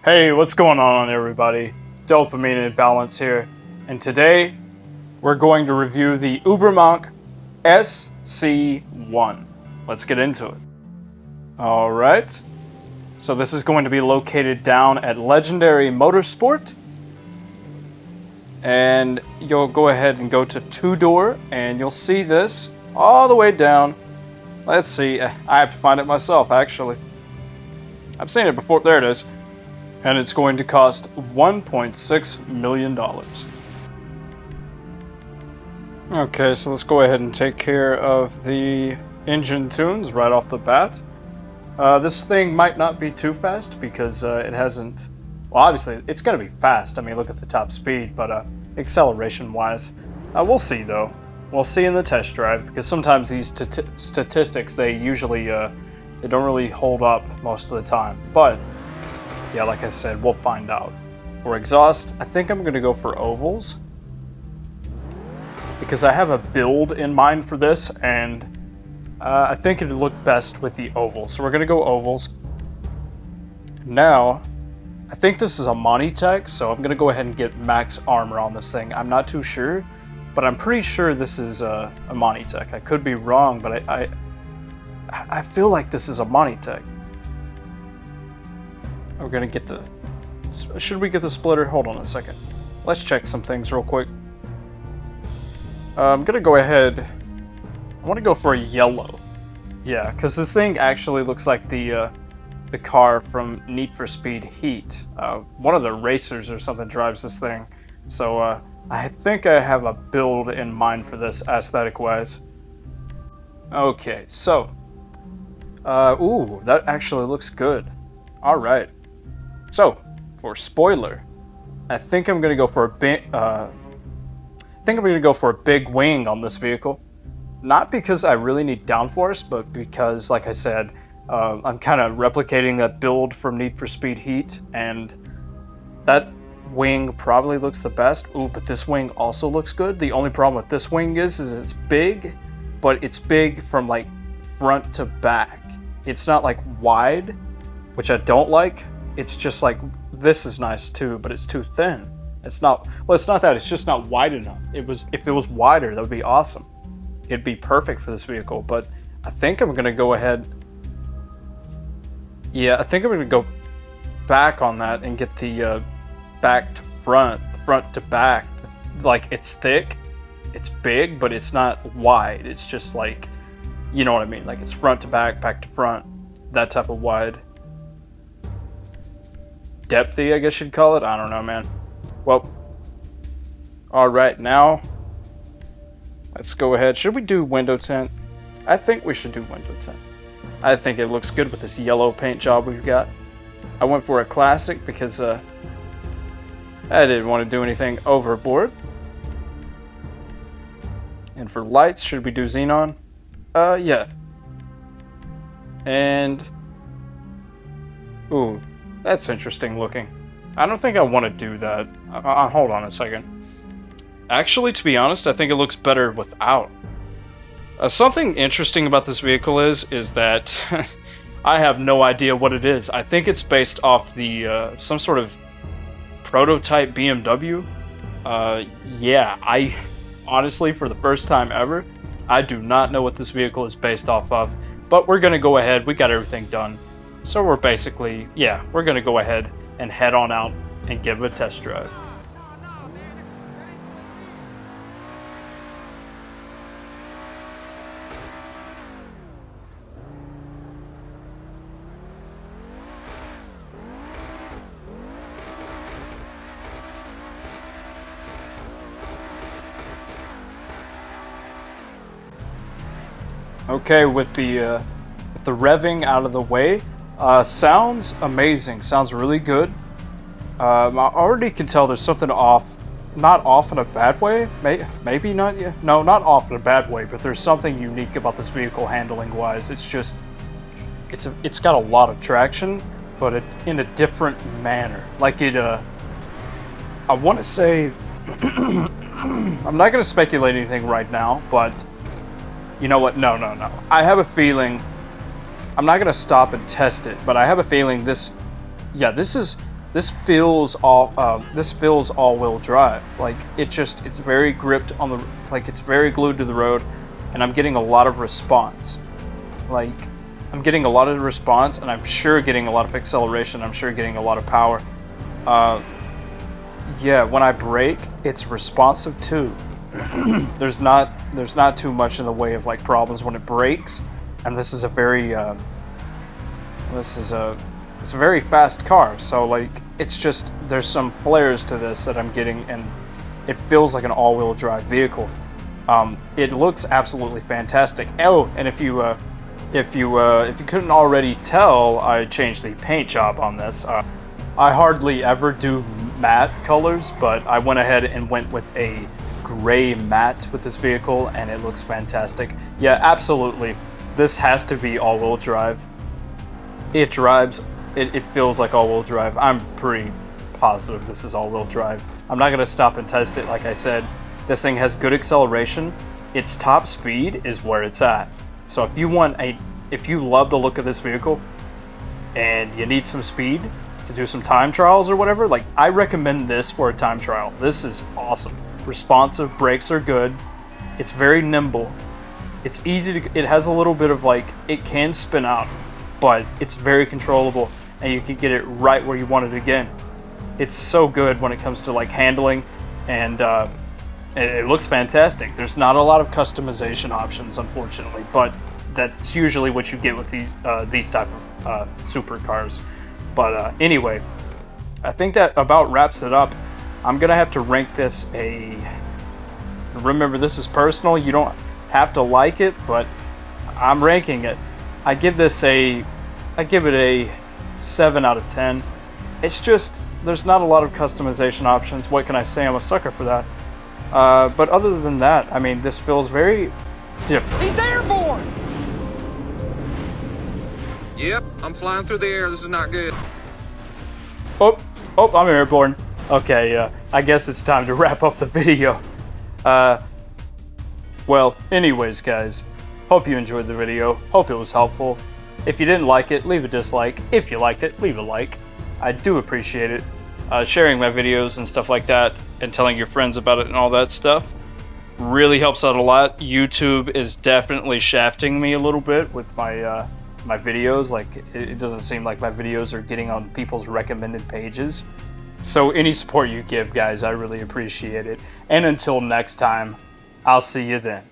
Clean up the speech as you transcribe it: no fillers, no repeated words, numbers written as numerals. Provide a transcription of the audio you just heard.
Hey, what's going on everybody? Dopamine and Balance here, and today we're going to review the Ubermacht SC1. Let's get into it. Alright, so this is going to be located down at Legendary Motorsport, and you'll go ahead and go to two-door, and you'll see this all the way down. Let's see, I have to find it myself actually. I've seen it before, there it is. And it's going to cost $1.6 million. Okay, so let's go ahead and take care of the engine tunes right off the bat. This thing might not be too fast because it hasn't... Well, obviously, it's going to be fast. I mean, look at the top speed, but acceleration-wise, we'll see, though. We'll see in the test drive, because sometimes these statistics, they usually they don't really hold up most of the time. But yeah, like I said, we'll find out. For exhaust, I think I'm going to go for ovals, because I have a build in mind for this, and I think it'd look best with the ovals. So we're going to go ovals. Now, I think this is a Monitech, so I'm going to go ahead and get max armor on this thing. I'm not too sure, but I'm pretty sure this is a Monitech. I could be wrong, but I feel like this is a Monitech. We're gonna get the... Should we get the splitter? Hold on a second. Let's check some things real quick. I'm gonna go ahead... I want to go for a yellow. Yeah, because this thing actually looks like the car from Need for Speed Heat. One of the racers or something drives this thing. So I think I have a build in mind for this aesthetic-wise. Okay, so... ooh, that actually looks good. Alright. So, for spoiler, I think I'm gonna go for a big wing on this vehicle. Not because I really need downforce, but because, like I said, I'm kind of replicating that build from Need for Speed Heat, and that wing probably looks the best. Ooh, but this wing also looks good. The only problem with this wing is it's big, but it's big from like front to back. It's not like wide, which I don't like. It's just like, this is nice too, but it's too thin. It's not, well, it's not that, it's just not wide enough. If it was wider, that would be awesome. It'd be perfect for this vehicle, but I think I'm gonna go ahead. Yeah, I think I'm gonna go back on that and get the back to front, front to back. Like, it's thick, it's big, but it's not wide. It's just like, you know what I mean? Like, it's front to back, back to front, that type of wide. Depthy, I guess you'd call it. I don't know, man. Well, all right, now let's go ahead. Should we do window tint? I think we should do window tint. I think it looks good with this yellow paint job we've got. I went for a classic because I didn't want to do anything overboard. And for lights, should we do xenon? Yeah. And ooh, that's interesting looking. I don't think I want to do that. Hold on a second. Actually, to be honest, I think it looks better without. Something interesting about this vehicle is that I have no idea what it is. I think it's based off the some sort of prototype BMW. Yeah, I honestly, for the first time ever, I do not know what this vehicle is based off of. But we're gonna go ahead. We got everything done. So we're basically, yeah, we're gonna go ahead and head on out and give it a test drive. Okay, with the revving out of the way, sounds amazing. Sounds really good. I already can tell there's something off. Not off in a bad way. Maybe not. Yeah. No, not off in a bad way. But there's something unique about this vehicle handling-wise. It's just, it's got a lot of traction, but in a different manner. Like it. I want to say. I'm not going to speculate anything right now, but you know what? No. I have a feeling. I'm not going to stop and test it, but I have a feeling this. Yeah, this is this feels all-wheel drive. Like it's very gripped on the, like it's very glued to the road, and I'm getting a lot of response. Like I'm getting a lot of response, and I'm sure getting a lot of acceleration. I'm sure getting a lot of power. Yeah, when I brake, it's responsive too. There's not too much in the way of like problems when it brakes, and this is a very it's a very fast car. So like it's just, there's some flares to this that I'm getting, and it feels like an all-wheel drive vehicle. It looks absolutely fantastic. Oh, and if you couldn't already tell, I changed the paint job on this. I hardly ever do matte colors, but I went ahead and went with a gray matte with this vehicle, and it looks fantastic. Yeah, absolutely. This has to be all-wheel drive. It drives, it feels like all-wheel drive. I'm pretty positive this is all-wheel drive. I'm not gonna stop and test it. Like I said, this thing has good acceleration. Its top speed is where it's at. So if you love the look of this vehicle and you need some speed to do some time trials or whatever, like I recommend this for a time trial. This is awesome. Responsive, brakes are good. It's very nimble. It's easy to, it has a little bit of like, it can spin out, but it's very controllable, and you can get it right where you want it again. It's so good when it comes to like handling, and it looks fantastic. There's not a lot of customization options, unfortunately, but that's usually what you get with these type of supercars. But anyway, I think that about wraps it up. I'm gonna have to rank this a, remember this is personal, you don't have to like it, but I'm ranking it. I give it a 7 out of 10. It's just, there's not a lot of customization options. What can I say? I'm a sucker for that. But other than that, I mean, this feels very different. He's airborne! Yep, I'm flying through the air. This is not good. Oh, I'm airborne. Okay, I guess it's time to wrap up the video. Well, anyways, guys, hope you enjoyed the video. Hope it was helpful. If you didn't like it, leave a dislike. If you liked it, leave a like. I do appreciate it. Sharing my videos and stuff like that, and telling your friends about it and all that stuff really helps out a lot. YouTube is definitely shafting me a little bit with my my videos. Like, it doesn't seem like my videos are getting on people's recommended pages. So any support you give, guys, I really appreciate it. And until next time, I'll see you then.